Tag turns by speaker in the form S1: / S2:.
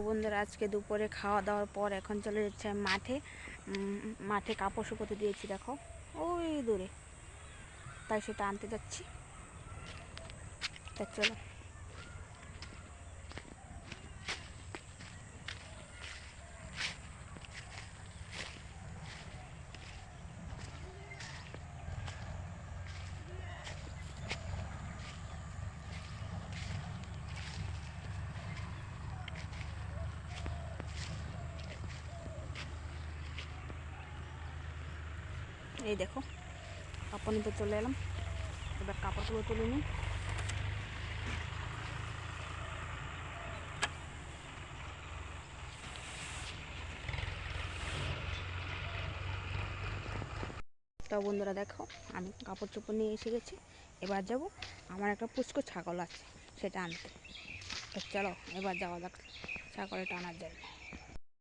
S1: বন্ধুরা আজকে দুপুরে খাওয়া দাওয়ার পর এখন চলে যাচ্ছে মাঠে। মাঠে কাপড় শুকোতে দিয়েছি, দেখো ওই দূরে, তাই সেটা আনতে যাচ্ছি। তা চলো। এই দেখো কাপড় নিতে চলে এলাম, এবার কাপড়গুলো তুলে নিই। তো বন্ধুরা দেখো, আমি কাপড় চোপড় নিয়ে এসে গেছি। এবার যাব, আমার একটা পুচকো ছাগল আছে সেটা আনতে। তো চলো এবার যাওয়া যাক ছাগলটা আনার জন্য।